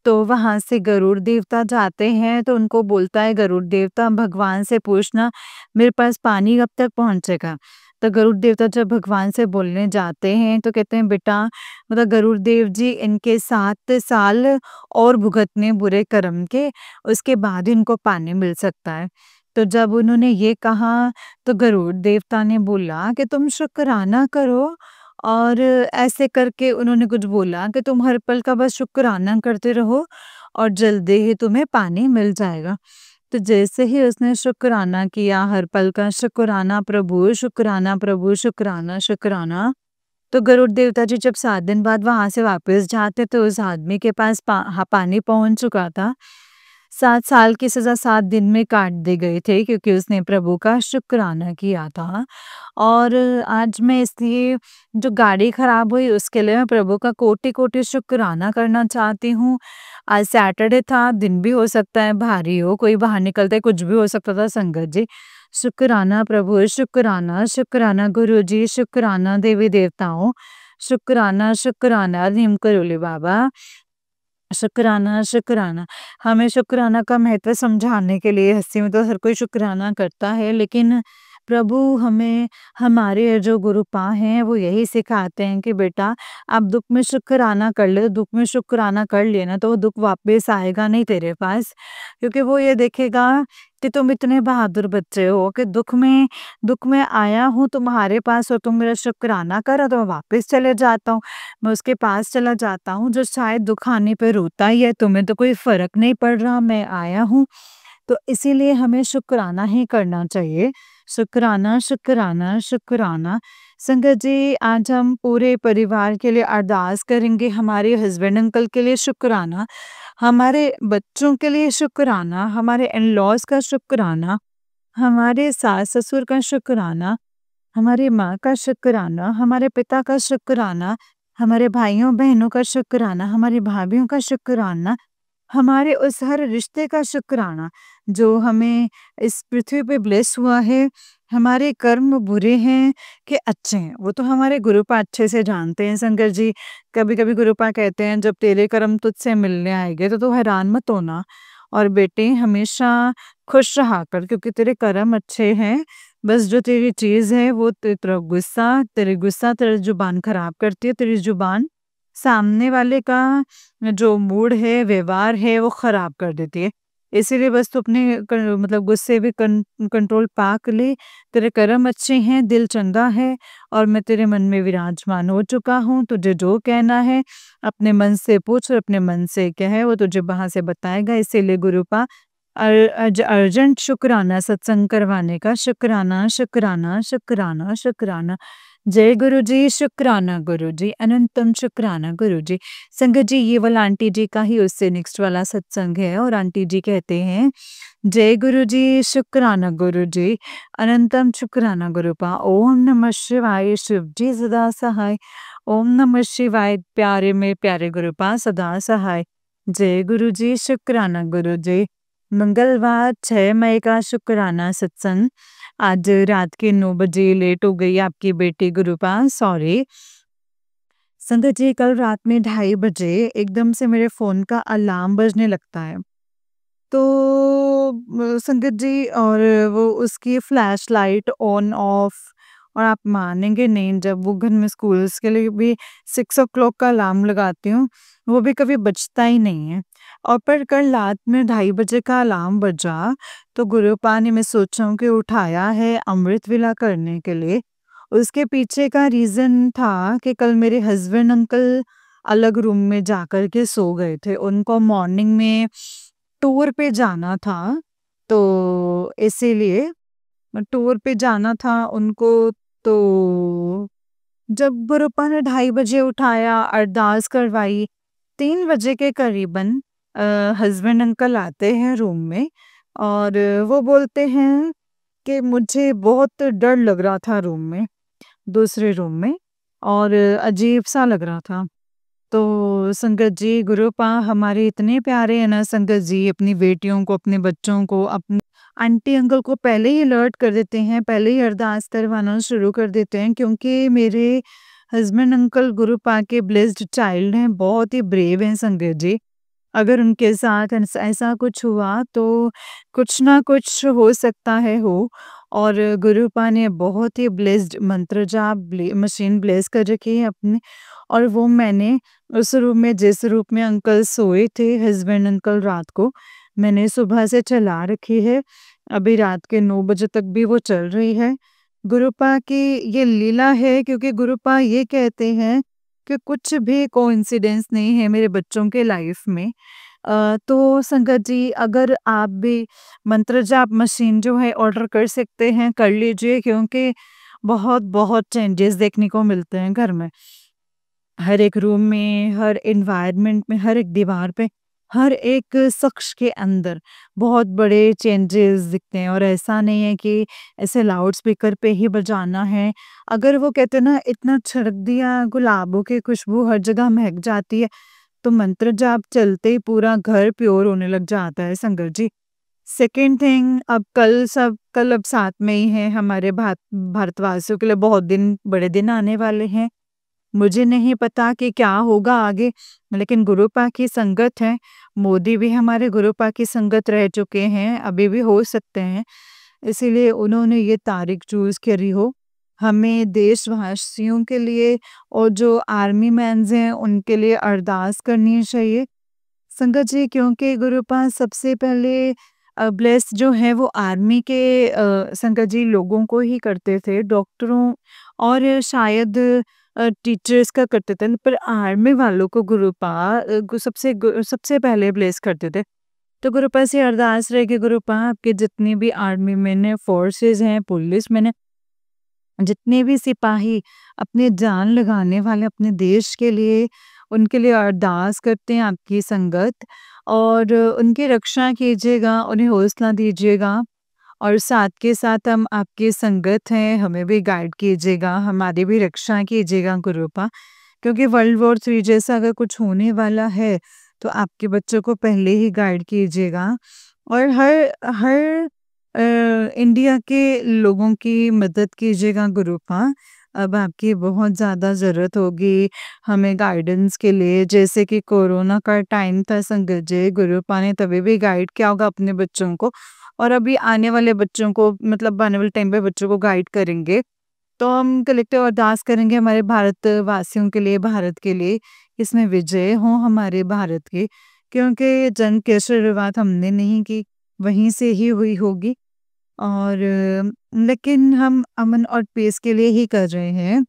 तो वहाँ से गरुड़ देवता जाते हैं तो उनको बोलता है गरुड़ देवता भगवान से पूछना मेरे पास पानी कब तक पहुँचेगा? तो गरुड़ देवता जब भगवान से बोलने जाते हैं तो कहते हैं बेटा, मतलब गरुड़ देव जी इनके 7 साल और भुगतने बुरे कर्म के, उसके बाद ही इनको पानी मिल सकता है। तो जब उन्होंने ये कहा तो गरुड़ देवता ने बोला कि तुम शुक्राना करो, और ऐसे करके उन्होंने कुछ बोला कि तुम हर पल का बस शुक्राना करते रहो और जल्दी ही तुम्हें पानी मिल जाएगा। तो जैसे ही उसने शुक्राना किया, हर पल का शुक्राना प्रभु, शुक्राना प्रभु, शुक्राना, शुक्राना, तो गरुड़ देवता जी जब 7 दिन बाद वहाँ से वापस जाते तो उस आदमी के पास पानी पहुँच चुका था। 7 साल की सज़ा 7 दिन में काट दी गई थी क्योंकि उसने प्रभु का शुक्राना किया था। और आज मैं इसलिए जो गाड़ी खराब हुई उसके लिए मैं प्रभु का कोटि-कोटि शुक्राना करना चाहती हूँ। आज सैटरडे था, दिन भी हो सकता है भारी हो, कोई बाहर निकलता है, कुछ भी हो सकता था संगत जी। शुक्राना प्रभु, शुक्राना, शुक्राना गुरुजी, शुक्राना देवी-देवताओं, शुक्राना, शुक्राना नीम करोली बाबा, शुक्राना, शुक्राना। हमें शुक्राना का महत्व समझाने के लिए हँसी में तो हर कोई शुक्राना करता है, लेकिन प्रभु हमें, हमारे जो गुरुपा हैं वो यही सिखाते हैं कि बेटा आप दुःख में शुक्राना कर ले, दुःख में शुक्राना कर लिए ना तो वो दुःख वापस आएगा नहीं तेरे पास। क्योंकि वो ये देखेगा कि तुम इतने बहादुर बच्चे हो कि दुःख में आया हूँ तुम्हारे पास और तुम मेरा शुक्राना करो तो मैं वापस चले जाता हूँ। मैं उसके पास चला जाता हूँ जो शायद दुःख आने पे रोता ही है, तुम्हें तो कोई फ़र्क नहीं पड़ रहा, मैं आया हूँ। तो इसीलिए हमें शुक्राना ही करना चाहिए। शुक्राना, शुक्राना, शुक्राना। संगत जी आज हम पूरे परिवार के लिए अरदास करेंगे, हमारे हस्बैंड अंकल के लिए शुक्राना, हमारे बच्चों के लिए शुक्राना, हमारे इन-लॉज़ का शुक्राना, हमारे सास-ससुर का शुक्राना, हमारी माँ का शुक्राना, हमारे पिता का शुक्राना, हमारे भाइयों-बहनों का शुक्राना, हमारी भाभियों का शुक्राना, हमारे उस हर रिश्ते का शुक्राना जो हमें इस पृथ्वी पे ब्लेस हुआ है। हमारे कर्म बुरे हैं कि अच्छे हैं, वो तो हमारे गुरुपा अच्छे से जानते हैं संगत जी। कभी-कभी गुरुपा कहते हैं जब तेरे कर्म तुझसे मिलने आएँगे तो तू हैरान मत होना, और बेटे हमेशा खुश रहा कर क्योंकि तेरे कर्म अच्छे हैं। बस जो तेरी चीज़ है वो तेरा गुस्सा तेरी ज़ुबान खराब करती है, तेरी ज़ुबान सामने वाले का जो मूड है, व्यवहार है वो खराब कर देती है। इसीलिए बस तू अपने मतलब गुस्से पे कंट्रोल पा के ले। तेरे कर्म अच्छे हैं, दिल चंगा है और मैं तेरे मन में विराजमान हो चुका हूँ। तुझे जो कहना है अपने मन से पूछ और अपने मन से कह, वो तुझे वहाँ से बताएगा। इसीलिए गुरुपा अर्जेंट शुक्राना सत्संग करवाने का, शुक्राना, शुक्राना, शुक्राना, शुक्राना। जय गुरुजी, शुक्राना गुरुजी, अनंतम शुक्राना गुरुजी। संगत जी ये वाला आंटी जी का ही उससे नेक्स्ट वाला सत्संग है और आंटी जी कहते हैं जय गुरुजी, शुक्राना गुरुजी, अनंतम शुक्राना गुरुपा। ओम नमः शिवाय, शिव जी सदा सहाय। ओम नमः शिवाय, प्यारे में प्यारे गुरुपा सदा सहाय। जय गुरुजी, शुक्राना गुरुजी। मंगलवार 6 मई का शुक्राना सत्संग। आज रात के 9 बजे लेट हो गई आपकी बेटी गुरुपा, सॉरी। संगत जी, कल रात में 2:30 बजे एकदम से मेरे फ़ोन का अलार्म बजने लगता है। तो संगत जी, और वो उसकी फ्लैश लाइट ऑन ऑफ, और आप मानेंगे नहीं, जब वो घर में स्कूल्स के लिए भी 6 o'clock का अलार्म लगाती हूँ, वो भी कभी बजता ही नहीं है। और पर कल रात में 2:30 बजे का अलार्म बजा, तो गुरुपा ने, मैं सोचा हूँ कि उठाया है अमृत वेला करने के लिए। उसके पीछे का रीज़न था कि कल मेरे हस्बैंड अंकल अलग रूम में जाकर के सो गए थे। उनको मॉर्निंग में टूर पे जाना था, तो इसीलिए टूर पे जाना था उनको। तो जब गुरुपा ने 2:30 बजे उठाया, अरदास करवाई, 3 बजे के करीबन हस्बैंड अंकल आते हैं रूम में, और वो बोलते हैं कि मुझे बहुत डर लग रहा था रूम में, दूसरे रूम में, और अजीब-सा लग रहा था। तो संगत जी, गुरुपा हमारे इतने प्यारे हैं ना संगत जी, अपनी बेटियों को, अपने बच्चों को, अपने आंटी अंकल को पहले ही अलर्ट कर देते हैं, पहले ही अरदास करवाना शुरू कर देते हैं, क्योंकि मेरे हस्बैंड अंकल गुरुपा के ब्लेस्ड चाइल्ड हैं, बहुत ही ब्रेव हैं संगत जी। अगर उनके साथ ऐसा कुछ हुआ तो कुछ ना कुछ हो सकता है हो। और गुरुपा ने बहुत ही ब्लेस्ड मंत्र जाप मशीन ब्लेस कर रखी है अपने, और वो मैंने उस रूम में, जिस रूम में अंकल सोए थे, हस्बैंड अंकल, रात को, मैंने सुबह से चला रखी है। अभी रात के 9 बजे तक भी वो चल रही है। गुरुपा की ये लीला है, क्योंकि गुरुपा ये कहते हैं कि कुछ भी कोइंसिडेंस नहीं है मेरे बच्चों के लाइफ में। तो संगत जी, अगर आप भी मंत्र जाप मशीन जो है ऑर्डर कर सकते हैं, कर लीजिए, क्योंकि बहुत बहुत चेंजेस देखने को मिलते हैं घर में। हर एक रूम में, हर एनवायरनमेंट में, हर एक दीवार पे, हर एक शख्स के अंदर बहुत बड़े चेंजेस दिखते हैं। और ऐसा नहीं है कि ऐसे लाउड स्पीकर पे ही बजाना है। अगर वो कहते हैं ना, इतना छिड़क दिया, गुलाबों की खुशबू हर जगह महक जाती है, तो मंत्र जाप चलते ही पूरा घर प्योर होने लग जाता है संगत जी। सेकंड थिंग, अब कल अब साथ में ही है, हमारे भारतवासियों के लिए बहुत बड़े दिन आने वाले हैं। मुझे नहीं पता कि क्या होगा आगे, लेकिन गुरुपा की संगत है। मोदी भी हमारे गुरुपा की संगत रह चुके हैं, अभी भी हो सकते हैं। इसीलिए उन्होंने ये तारीख चूज़ करी हो। हमें देशवासियों के लिए और जो आर्मी मैन्स हैं, उनके लिए अरदास करनी चाहिए संगत जी, क्योंकि गुरुपा सबसे पहले ब्लेस जो है वो आर्मी के संगत जी लोगों को ही करते थे, डॉक्टरों और शायद टीचर्स का करते थे, पर आर्मी वालों को गुरुपा सबसे पहले ब्लेस करते थे। तो गुरुपा से अरदास रहे कि गुरुपा, आपके जितने भी आर्मी मैन हैं, फोर्सेस हैं, पुलिस मैन हैं, जितने भी सिपाही अपनी जान लगाने वाले अपने देश के लिए, उनके लिए अरदास करते हैं आपकी संगत, और उनकी रक्षा कीजिएगा, उन्हें हौसला दीजिएगा, और साथ के साथ हम आपकी संगत हैं, हमें भी गाइड कीजिएगा, हमारी भी रक्षा कीजिएगा गुरुपा। क्योंकि वर्ल्ड वॉर 3 जैसा अगर कुछ होने वाला है, तो आपके बच्चों को पहले ही गाइड कीजिएगा, और हर हर इंडिया के लोगों की मदद कीजिएगा गुरुपा। अब आपकी बहुत ज़्यादा ज़रूरत होगी हमें गाइडेंस के लिए, जैसे कि कोरोना का टाइम था संगत जी, गुरुपा ने तभी भी गाइड किया होगा अपने बच्चों को, और अभी आने वाले बच्चों को, मतलब आने वाले टाइम पे बच्चों को गाइड करेंगे। तो हम कलेक्टिव अरदास करेंगे हमारे भारतवासियों के लिए, भारत के लिए, इसमें विजय हो हमारे भारत की, क्योंकि जंग की शुरुआत हमने नहीं की, वहीं से ही हुई होगी। और लेकिन हम अमन और पीस के लिए ही कर रहे हैं।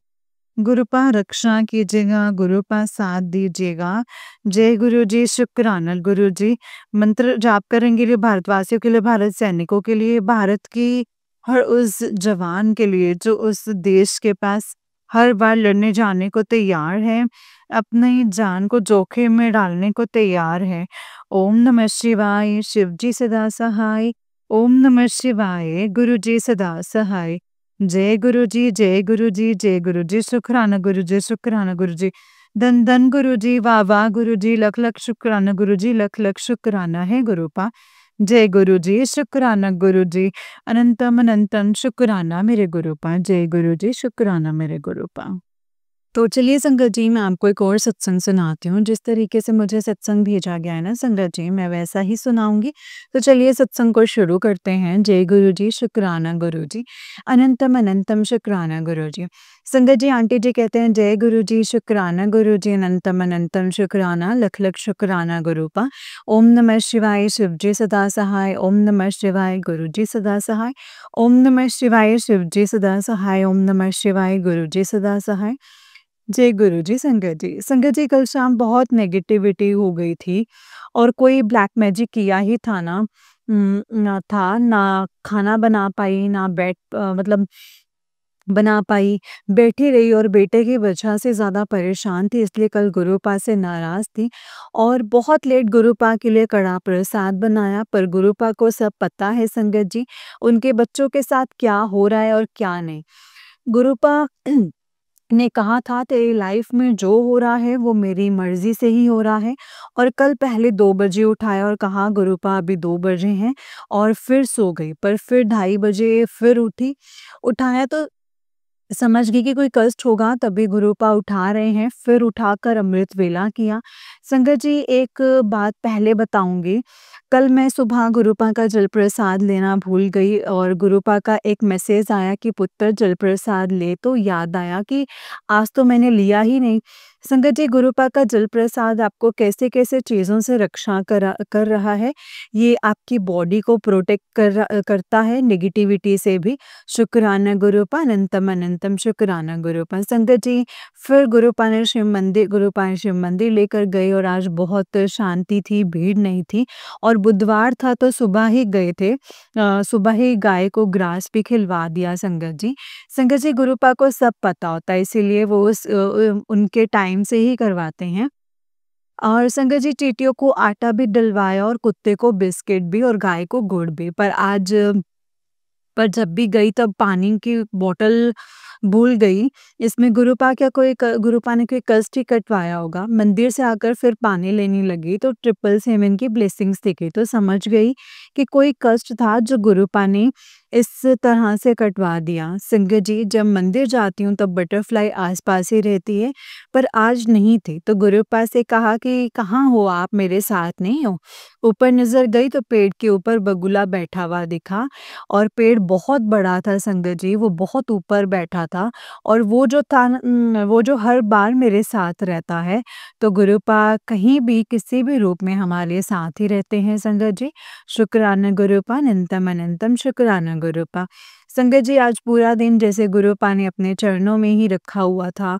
गुरुपा रक्षा कीजिएगा, गुरुपा साथ दीजिएगा। जय गुरु जी, शुक्राना गुरु जी। मंत्र जाप करेंगे लिए भारतवासियों के लिए, भारत सैनिकों के लिए, भारत की हर उस जवान के लिए जो उस देश के पास हर बार लड़ने जाने को तैयार है, अपनी जान को जोखिम में डालने को तैयार है। ओम नमः शिवाय, शिव जी सदा सहाय। ओम नमः शिवाय, गुरु जी सदा सहाय। जय गुरु जी, जय गुरु जी, जय गुरु जी, शुक्राना गुरु जी, शुक्राना गुरु जी। धन धन गुरु जी, वाह वाह गुरु जी, लख लख शुक्राना गुरु जी, लख लख शुक्राना है गुरुपा। जय गुरुजी, शुक्राना गुरुजी, अनंतम अनंतम शुक्राना मेरे गुरुपा, जय गुरुजी, शुक्राना मेरे गुरुपा। तो चलिए संगत जी, मैं आपको एक और सत्संग सुनाती हूँ। जिस तरीके से मुझे सत्संग भेजा गया है ना संगत जी, मैं वैसा ही सुनाऊँगी। तो चलिए सत्संग को शुरू करते हैं। जय गुरु जी, शुक्राना गुरु जी, अनंतम अनंतम शुक्राना गुरु जी। संगत जी, आंटी जी कहते हैं जय गुरु जी, शुक्राना गुरु जी, अनंतम अनंतम शुक्राना, लख लख शुक्राना गुरुपा। ओम नमः शिवाय, शिव जी सदा सहाय। ओम नमः शिवाय, गुरु जी सदा सहाय। ओम नमः शिवाय, शिव जी सदा सहाय। ओम नमः शिवाय, गुरु जी सदा सहाय। जय गुरु जी, संगत जी। संगत जी, कल शाम बहुत नेगेटिविटी हो गई थी और कोई ब्लैक मैजिक किया ही था ना। ना था, ना खाना बना पाई, ना मतलब बना पाई, बैठी रही और बेटे की वजह से ज़्यादा परेशान थी, इसलिए कल गुरुपा से नाराज़ थी और बहुत लेट गुरुपा के लिए कड़ा प्रसाद बनाया। पर गुरुपा को सब पता है संगत जी, उनके बच्चों के साथ क्या हो रहा है और क्या नहीं। गुरुपा ने कहा था तेरी लाइफ में जो हो रहा है वो मेरी मर्जी से ही हो रहा है। और कल पहले 2 बजे उठाया और कहा गुरुपा अभी 2 बजे हैं, और फिर सो गई। पर फिर 2:30 बजे फिर उठी, उठाया तो समझ गई कि कोई कष्ट होगा, तभी गुरुपा उठा रहे हैं। फिर उठाकर अमृत वेला किया। संगत जी, एक बात पहले बताऊंगी। कल मैं सुबह गुरुपा का जल प्रसाद लेना भूल गई और गुरुपा का एक मैसेज आया कि पुत्र जल प्रसाद ले, तो याद आया कि आज तो मैंने लिया ही नहीं। संगत जी, गुरुपा का जल प्रसाद आपको कैसे कैसे चीज़ों से रक्षा कर रहा है। ये आपकी बॉडी को प्रोटेक्ट करता है नेगेटिविटी से भी। शुक्राना गुरुपा, अनंतम अनंतम शुक्राना गुरुपा। संगत जी, फिर गुरुपा ने शिव मंदिर लेकर गए और आज बहुत शांति थी, भीड़ नहीं थी। और बुधवार था तो सुबह ही गए थे, सुबह ही गाय को ग्रास भी खिलवा दिया संगत जी। संगत जी, गुरुपा को सब पता होता है, इसीलिए वो उनके टाइम से ही करवाते हैं। और संगत जी, चींटियों को आटा भी डलवाया और कुत्ते को बिस्किट भी और गाय को गुड़ भी। पर जब भी गई तब पानी की बॉटल भूल गई। इसमें गुरुपा ने कोई कष्ट ही कटवाया होगा। मंदिर से आकर फिर पानी लेने लगी तो 777 की ब्लेसिंग्स दिखी, तो समझ गई कि कोई कष्ट था जो गुरुपा ने इस तरह से कटवा दिया। संगत जी, जब मंदिर जाती हूँ तब बटरफ्लाई आसपास ही रहती है, पर आज नहीं थी। तो गुरुपा से कहा कि कहाँ हो आप, मेरे साथ नहीं हो। ऊपर नजर गई तो पेड़ के ऊपर बगुला बैठा हुआ दिखा और पेड़ बहुत बड़ा था संगत जी, वो बहुत ऊपर बैठा था। और वो जो था वो जो हर बार मेरे साथ रहता है। तो गुरुपा कहीं भी किसी भी रूप में हमारे साथ ही रहते हैं संगत जी। शुक्राना गुरुपा, अनंतम अनंतम शुक्राना गुरुपा। संगत जी, आज पूरा दिन जैसे गुरुपा ने अपने चरणों में ही रखा हुआ था।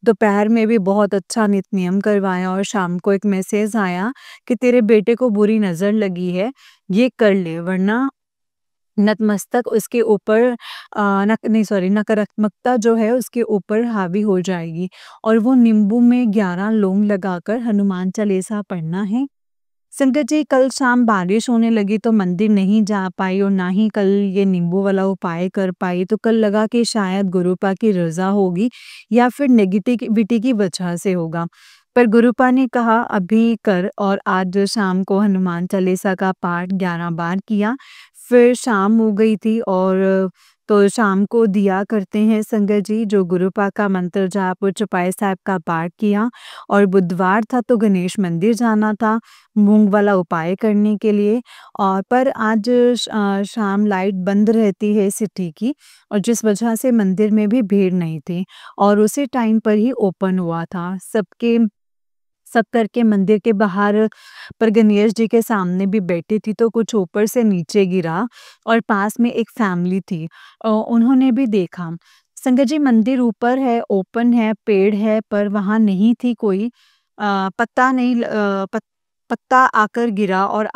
दोपहर में भी बहुत अच्छा नित नियम करवाया और शाम को एक मैसेज आया कि तेरे बेटे को बुरी नज़र लगी है, ये कर ले वरना नतमस्तक उसके ऊपर नकारात्मकता जो है उसके ऊपर हावी हो जाएगी। और वो नींबू में 11 लौंग लगाकर हनुमान चालीसा पढ़ना है। संगत जी, कल शाम बारिश होने लगी तो मंदिर नहीं जा पाई और ना ही कल ये नींबू वाला उपाय कर पाई। तो कल लगा कि शायद गुरुपा की रज़ा होगी या फिर नेगेटिविटी की वजह से होगा। पर गुरुपा ने कहा अभी कर, और आज शाम को हनुमान चालीसा का पाठ 11 बार किया। फिर शाम हो गई थी और तो शाम को दिया करते हैं संगत जी, जो गुरुपा का मंत्र जाप और चौपाई साहब का पाठ किया। और बुधवार था तो गणेश मंदिर जाना था मूंग वाला उपाय करने के लिए। और पर आज शाम लाइट बंद रहती है सिटी की, और जिस वजह से मंदिर में भी भीड़ नहीं थी और उसी टाइम पर ही ओपन हुआ था। सब करके मंदिर के बाहर पर गणेश जी के सामने भी बैठी थी तो कुछ ऊपर से नीचे गिरा और पास में एक फैमिली थी, उन्होंने भी देखा। संगत जी, मंदिर ऊपर है, ओपन है, पेड़ है, पर वहाँ नहीं थी कोई। पत्ता नहीं पत्ता आकर गिरा और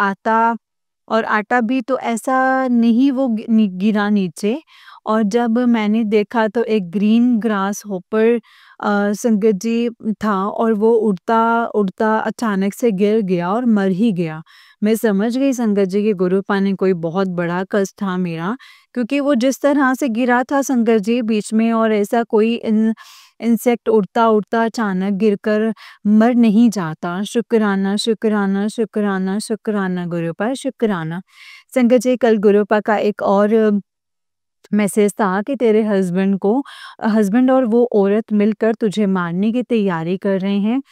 आटा भी तो ऐसा नहीं वो गिरा नीचे। और जब मैंने देखा तो एक ग्रीन ग्रास हॉपर संगत जी था और वो उड़ता-उड़ता अचानक से गिर गया और मर ही गया। मैं समझ गई संगत जी कि गुरुपा ने कोई बहुत बड़ा कष्ट था मेरा, क्योंकि वो जिस तरह से गिरा था संगत जी बीच में, और ऐसा कोई इंसेक्ट उड़ता-उड़ता अचानक गिरकर मर नहीं जाता। शुक्राना, शुक्राना, शुक्राना, शुक्राना गुरुपा, शुक्राना। संगत जी, कल गुरुपा का एक और मैसेज था कि तेरे हस्बैंड और वो औरत मिलकर तुझे मारने की तैयारी कर रहे हैं।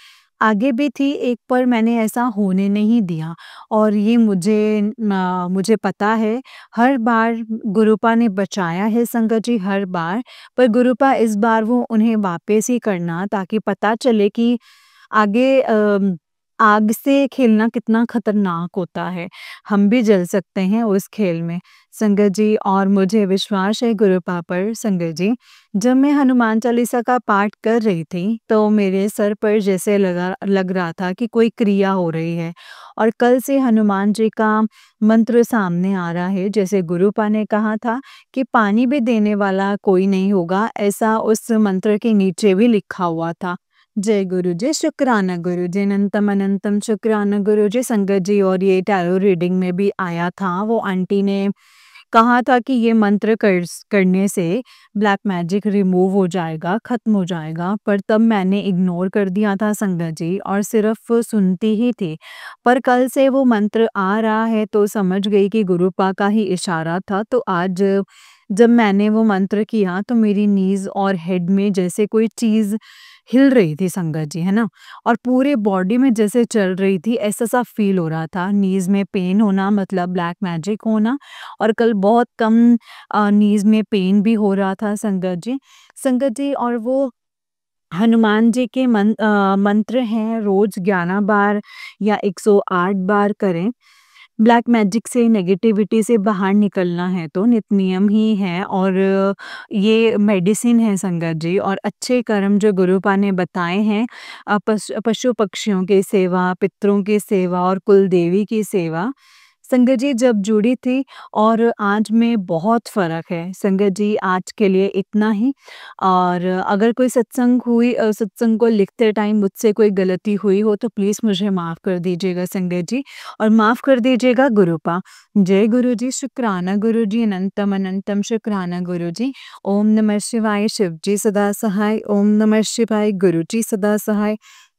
आगे भी थी एक, पर मैंने ऐसा होने नहीं दिया, और ये मुझे पता है। हर बार गुरुपा ने बचाया है संगत जी, हर बार। पर गुरुपा इस बार वो उन्हें वापस ही करना, ताकि पता चले कि आगे आग से खेलना कितना खतरनाक होता है। हम भी जल सकते हैं उस खेल में संगत जी, और मुझे विश्वास है गुरुपा पर संगत जी। जब मैं हनुमान चालीसा का पाठ कर रही थी, तो मेरे सर पर जैसे लग रहा था कि कोई क्रिया हो रही है, और कल से हनुमान जी का मंत्र सामने आ रहा है। जैसे गुरुपा ने कहा था कि पानी भी देने वाला कोई नहीं होगा, ऐसा उस मंत्र के नीचे भी लिखा हुआ था। जय गुरु जी, शुक्राना गुरु जी, अनंतम अनंतम शुक्राना गुरु जी संगत जी। और ये टैरो रीडिंग में भी आया था, वो आंटी ने कहा था कि ये मंत्र करने से ब्लैक मैजिक रिमूव हो जाएगा, खत्म हो जाएगा। पर तब मैंने इग्नोर कर दिया था संगत जी, और सिर्फ सुनती ही थी। पर कल से वो मंत्र आ रहा है, तो समझ गई कि गुरुपा का ही इशारा था। तो आज जब मैंने वो मंत्र किया, तो मेरी नीज और हेड में जैसे कोई चीज़ हिल रही थी संगत जी, है ना? और पूरे बॉडी में जैसे चल रही थी, ऐसा-सा फ़ील हो रहा था। नीज़ में पेन होना मतलब ब्लैक मैजिक होना, और कल बहुत कम नीज़ में पेन भी हो रहा था संगत जी। संगत जी, और वो हनुमान जी के मंत्र हैं, रोज़ 11 बार या 108 बार करें। ब्लैक मैजिक से, नेगेटिविटी से बाहर निकलना है तो नित नियम ही है, और ये मेडिसिन है संगत जी। और अच्छे कर्म जो गुरुपा ने बताए हैं, पशु पक्षियों की सेवा, पितरों की सेवा और कुल देवी की सेवा, संगत जी जब जुड़ी थी और आज में बहुत फ़र्क है। संगत जी, आज के लिए इतना ही। और अगर कोई सत्संग को लिखते टाइम मुझसे कोई गलती हुई हो, तो प्लीज़ मुझे माफ़ कर दीजिएगा संगत जी, और माफ़ कर दीजिएगा गुरुपा। जय गुरु जी, शुक्राना गुरु जी, अनंतम अनंतम शुक्राना गुरु जी। ओम नमः शिवाय, शिव जी सदा सहाय। ओम नमः शिवाय, गुरु जी सदा सहाय।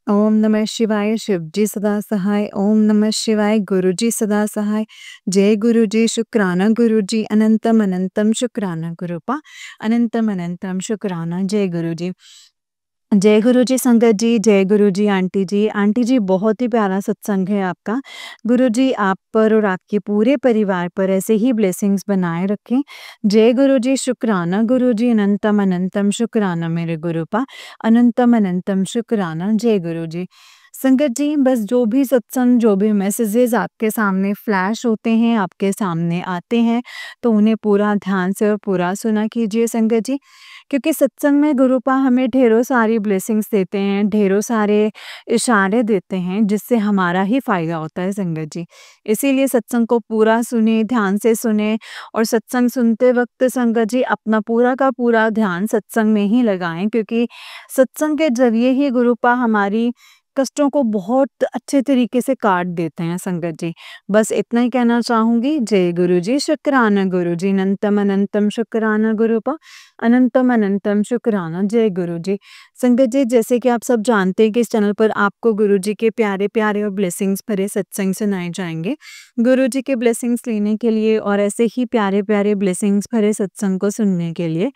ओम नमः शिवाय, शिव जी सदा सहाय। ओम नमः शिवाय, गुरु जी सदा सहाय। जय गुरु जी, शुक्राना गुरु जी, अनंतम अनंतम शुक्राना गुरुपा, अनंतम अनंतम शुक्राना। जय गुरु जी। जय गुरु जी संगत जी, जय गुरु जी आंटी जी। आंटी जी, बहुत ही प्यारा सत्संग है आपका। गुरु जी आप पर और आपके पूरे परिवार पर ऐसे ही ब्लेसिंग्स बनाए रखें। जय गुरु जी, शुक्राना गुरु जी, अनंतम अनंतम शुक्राना मेरे गुरुपा, अनंतम अनंतम शुक्राना। जय गुरु जी। संगत जी, बस जो भी सत्संग, जो भी मैसेजेस आपके सामने फ्लैश होते हैं, आपके सामने आते हैं, तो उन्हें पूरा ध्यान से और पूरा सुना कीजिए संगत जी। क्योंकि सत्संग में गुरुपा हमें ढेरों सारी ब्लेसिंग्स देते हैं, ढेरों सारे इशारे देते हैं, जिससे हमारा ही फ़ायदा होता है संगत जी। इसीलिए सत्संग को पूरा सुनें, ध्यान से सुनें, और सत्संग सुनते वक़्त संगत जी अपना पूरा का पूरा ध्यान सत्संग में ही लगाएँ, क्योंकि सत्संग के ज़रिए ही गुरुपा हमारी कष्टों को बहुत अच्छे तरीके से काट देते हैं संगत जी। बस इतना ही कहना चाहूँगी। जय गुरु जी, शुक्राना गुरु जी, अनंतम अनंतम शुक्राना गुरुपा, अनंतम अनंतम शुक्राना। जय गुरु जी। संगत जी, जैसे कि आप सब जानते हैं कि इस चैनल पर आपको गुरु जी के प्यारे-प्यारे और ब्लेसिंग्स भरे सत्संग सुनाए जाएँगे। गुरु जी के ब्लेसिंग्स लेने के लिए और ऐसे ही प्यारे-प्यारे ब्लेसिंग्स भरे सत्संग को सुनने के लिए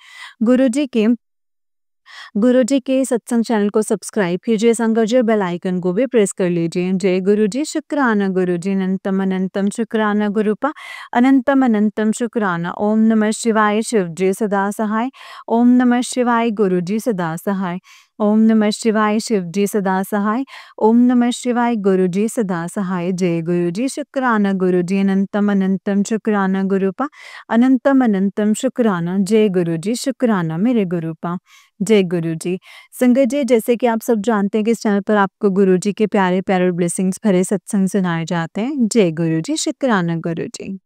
गुरु जी के सत्संग चैनल को सब्सक्राइब कीजिए संगत जी, और बेल आइकन को भी प्रेस कर लीजिए। जय गुरु जी, शुक्राना गुरु जी, अनंतम अनंतम शुक्राना गुरुपा, अनंतम अनंतम शुक्राना। ओम नमः शिवाय, शिव जी सदा सहाय। ओम नमः शिवाय, गुरु जी सदा सहाय। ओम नमः शिवाय, शिव जी सदा सहाय। ओम नमः शिवाय, गुरु जी सदा सहाय। जय गुरु जी, शुक्राना गुरु जी, अनंतम अनंतम शुक्राना गुरुपा, अनंतम अनंतम शुक्राना। जय गुरु जी, शुक्राना मेरे गुरुपा। जय गुरु जी। संगत जी, जैसे कि आप सब जानते हैं कि इस चैनल पर आपको गुरु जी के प्यारे-प्यारे ब्लेसिंग्स भरे सत्संग सुनाए जाते हैं। जय गुरु जी, शुक्राना गुरु जी।